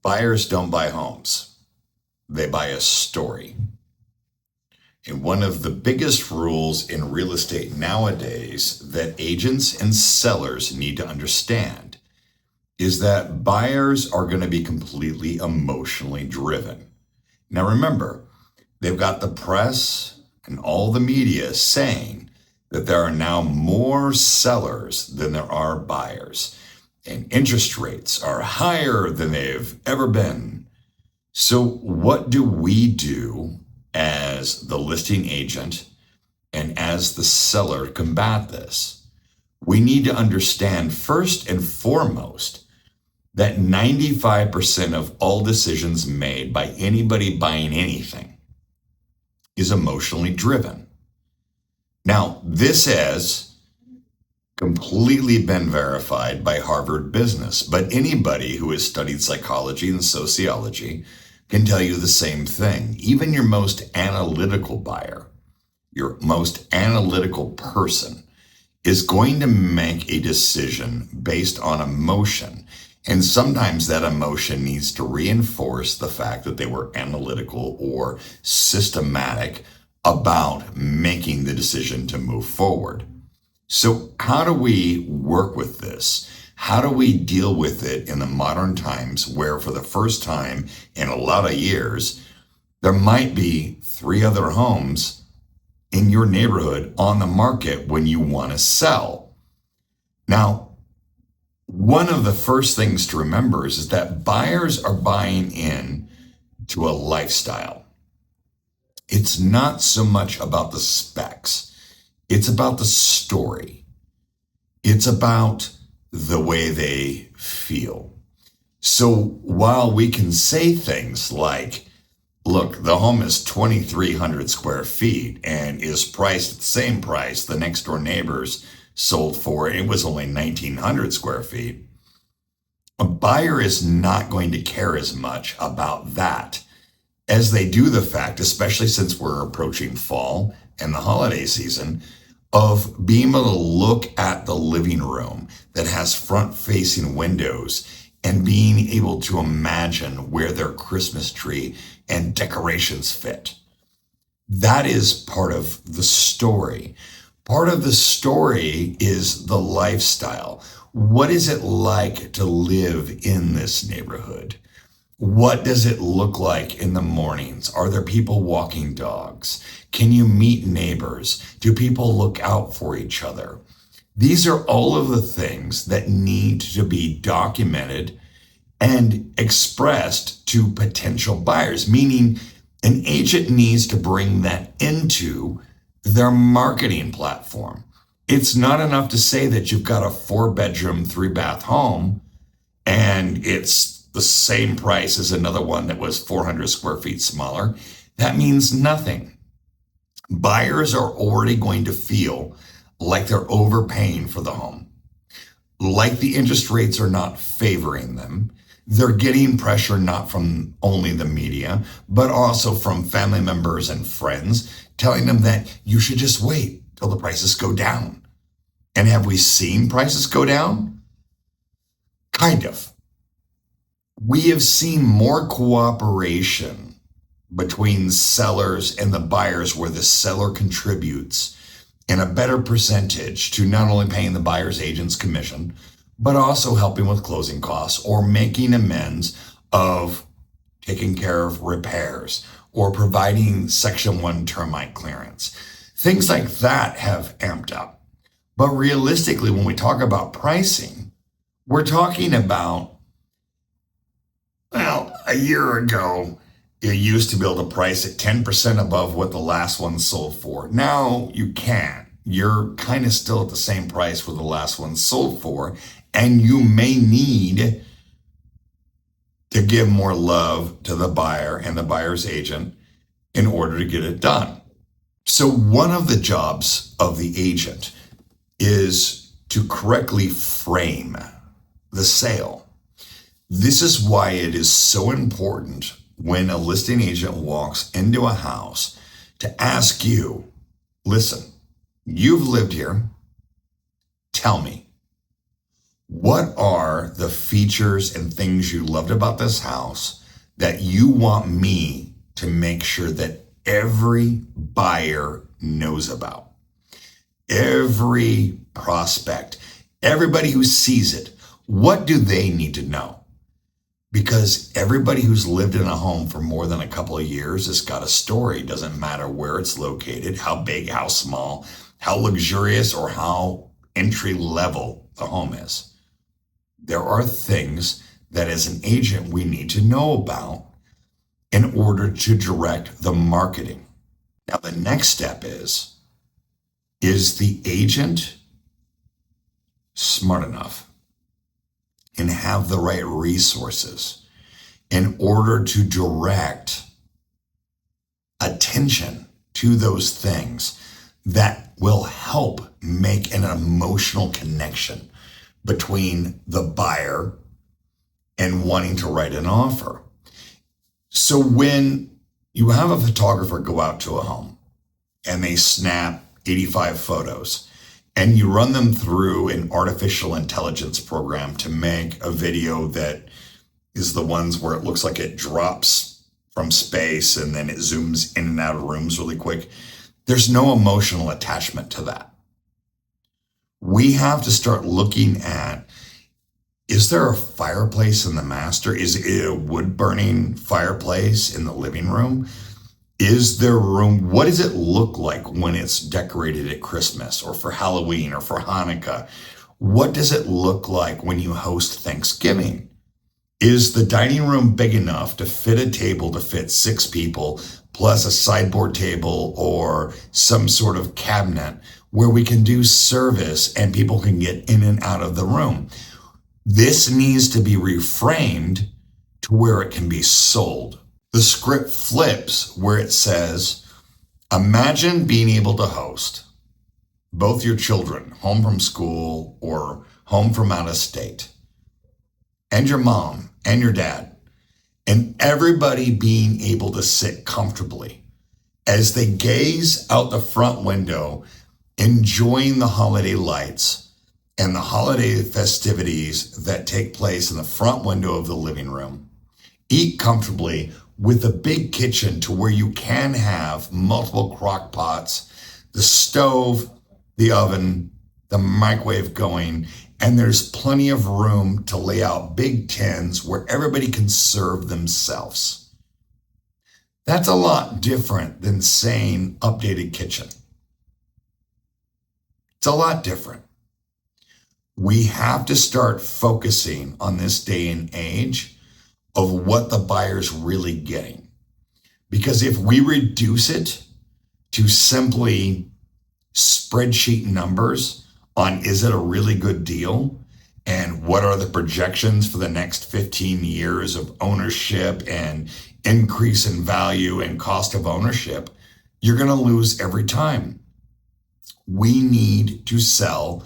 Buyers don't buy homes, they buy a story. And one of the biggest rules in real estate nowadays that agents and sellers need to understand is that buyers are going to be completely emotionally driven. Now, remember, they've got the press and all the media saying that there are now more sellers than there are buyers, and interest rates are higher than they've ever been. So, what do we do as the listing agent and as the seller to combat this? We need to understand first and foremost that 95% of all decisions made by anybody buying anything is emotionally driven. Now, this has completely been verified by Harvard Business, but anybody who has studied psychology and sociology can tell you the same thing. Even your most analytical buyer, your most analytical person, is going to make a decision based on emotion. And sometimes that emotion needs to reinforce the fact that they were analytical or systematic about making the decision to move forward. So how do we work with this? How do we deal with it in the modern times where for the first time in a lot of years, there might be 3 other homes in your neighborhood on the market when you want to sell? Now, one of the first things to remember is that buyers are buying in to a lifestyle. It's not so much about the specs. It's about the story. It's about the way they feel. So while we can say things like, look, the home is 2,300 square feet and is priced at the same price the next door neighbors sold for, it was only 1,900 square feet. A buyer is not going to care as much about that as they do the fact, especially since we're approaching fall and the holiday season, of being able to look at the living room that has front-facing windows and being able to imagine where their Christmas tree and decorations fit. That is part of the story. Part of the story is the lifestyle. What is it like to live in this neighborhood? What does it look like in the mornings? Are there people walking dogs? Can you meet neighbors? Do people look out for each other? These are all of the things that need to be documented and expressed to potential buyers, meaning an agent needs to bring that into their marketing platform. It's not enough to say that you've got a 4-bedroom, 3-bath home and it's the same price as another one that was 400 square feet smaller. That means nothing. Buyers are already going to feel like they're overpaying for the home, like the interest rates are not favoring them. They're getting pressure not from only the media, but also from family members and friends telling them that you should just wait till the prices go down. And have we seen prices go down? Kind of. We have seen more cooperation between sellers and the buyers where the seller contributes in a better percentage to not only paying the buyer's agent's commission, but also helping with closing costs or making amends of taking care of repairs or providing Section 1 termite clearance. Things like that have amped up. But realistically, when we talk about pricing, we're talking about, well, a year ago, you used to be able to price it 10% above what the last one sold for. Now you can't. You're kind of still at the same price where the last one sold for, and you may need to give more love to the buyer and the buyer's agent in order to get it done. So one of the jobs of the agent is to correctly frame the sale. This is why it is so important when a listing agent walks into a house to ask you, listen, you've lived here. Tell me, What are the features and things you loved about this house that you want me to make sure that every buyer knows about? Every prospect, everybody who sees it, what do they need to know? Because everybody who's lived in a home for more than a couple of years has got a story. It doesn't matter where it's located, how big, how small, how luxurious, or how entry level the home is. There are things that as an agent we need to know about in order to direct the marketing. Now, the next step is the agent smart enough and have the right resources in order to direct attention to those things that will help make an emotional connection between the buyer and wanting to write an offer? So when you have a photographer go out to a home and they snap 85 photos, and you run them through an artificial intelligence program to make a video that is the ones where it looks like it drops from space and then it zooms in and out of rooms really quick, there's no emotional attachment to that. We have to start looking at, is there a fireplace in the master? Is it a wood burning fireplace in the living room? Is there room? What does it look like when it's decorated at Christmas or for Halloween or for Hanukkah? What does it look like when you host Thanksgiving? Is the dining room big enough to fit a table to fit 6 people plus a sideboard table or some sort of cabinet where we can do service and people can get in and out of the room? This needs to be reframed to where it can be sold. The script flips where it says, imagine being able to host both your children home from school or home from out of state, and your mom and your dad, and everybody being able to sit comfortably as they gaze out the front window, enjoying the holiday lights and the holiday festivities that take place in the front window of the living room. Eat comfortably with a big kitchen to where you can have multiple crock pots, the stove, the oven, the microwave going, and there's plenty of room to lay out big tins where everybody can serve themselves. That's a lot different than saying updated kitchen. It's a lot different. We have to start focusing on this day and age of what the buyer's really getting. Because if we reduce it to simply spreadsheet numbers on is it a really good deal and what are the projections for the next 15 years of ownership and increase in value and cost of ownership, you're going to lose every time. We need to sell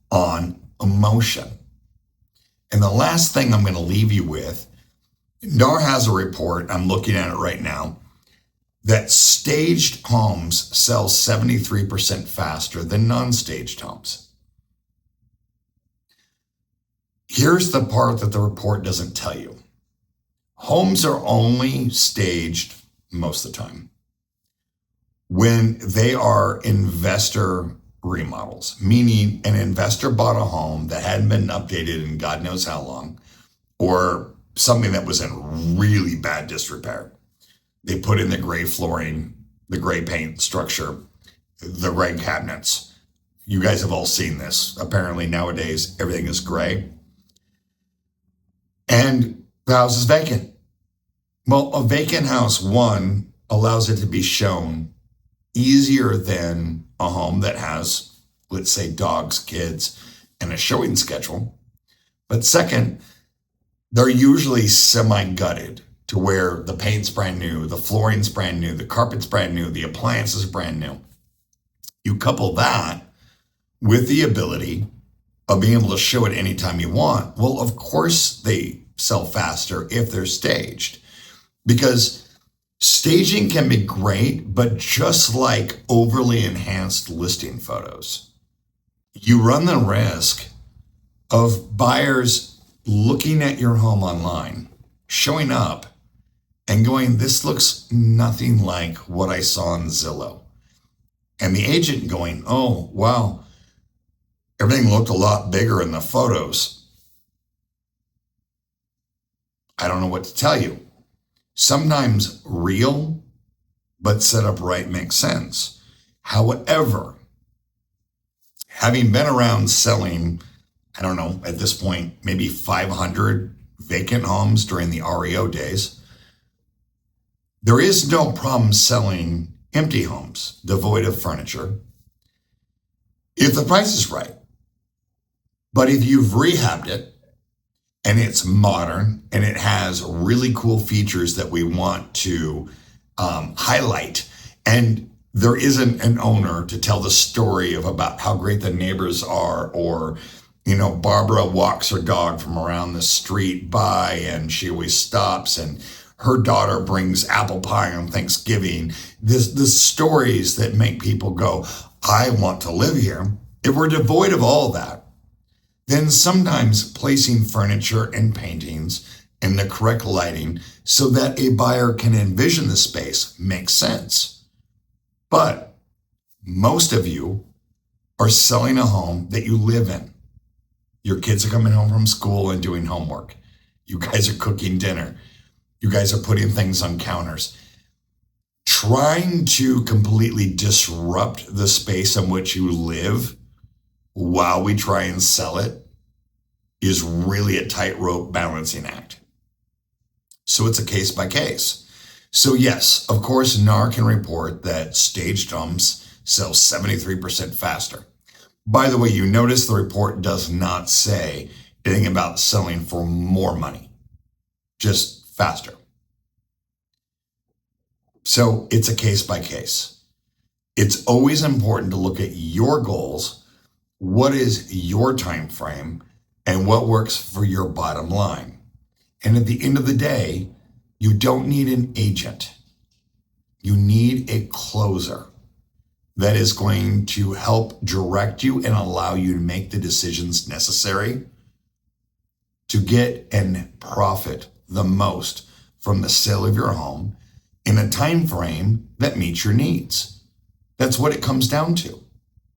on emotion. And the last thing I'm going to leave you with, NAR has a report, I'm looking at it right now, that staged homes sell 73% faster than non-staged homes. Here's the part that the report doesn't tell you. Homes are only staged most of the time when they are investor remodels, meaning an investor bought a home that hadn't been updated in God knows how long, or something that was in really bad disrepair. They put in the gray flooring, the gray paint structure, the gray cabinets. You guys have all seen this. Apparently nowadays, everything is gray. And the house is vacant. Well, a vacant house, one, allows it to be shown easier than a home that has, let's say, dogs, kids, and a showing schedule. But second, they're usually semi-gutted to where the paint's brand new, the flooring's brand new, the carpet's brand new, the appliances are brand new. You couple that with the ability of being able to show it anytime you want. Well, of course they sell faster if they're staged, because staging can be great, but just like overly enhanced listing photos, you run the risk of buyers looking at your home online, showing up and going, this looks nothing like what I saw on Zillow. And the agent going, oh, wow, everything looked a lot bigger in the photos. I don't know what to tell you. Sometimes real, but set up right makes sense. However, having been around selling, I don't know, at this point, maybe 500 vacant homes during the REO days, there is no problem selling empty homes, devoid of furniture, if the price is right. But if you've rehabbed it and it's modern and it has really cool features that we want to highlight, and there isn't an owner to tell the story of about how great the neighbors are, or, you know, Barbara walks her dog from around the street by and she always stops, and her daughter brings apple pie on Thanksgiving. The stories that make people go, I want to live here. If we're devoid of all that, then sometimes placing furniture and paintings in the correct lighting so that a buyer can envision the space makes sense. But most of you are selling a home that you live in. Your kids are coming home from school and doing homework. You guys are cooking dinner. You guys are putting things on counters. Trying to completely disrupt the space in which you live while we try and sell it is really a tightrope balancing act. So it's a case by case. So yes, of course, NAR can report that staged homes sell 73% faster. By the way, you notice the report does not say anything about selling for more money, just faster. So it's a case by case. It's always important to look at your goals, what is your time frame, and what works for your bottom line. And at the end of the day, you don't need an agent. You need a closer that is going to help direct you and allow you to make the decisions necessary to get and profit the most from the sale of your home in a time frame that meets your needs. That's what it comes down to.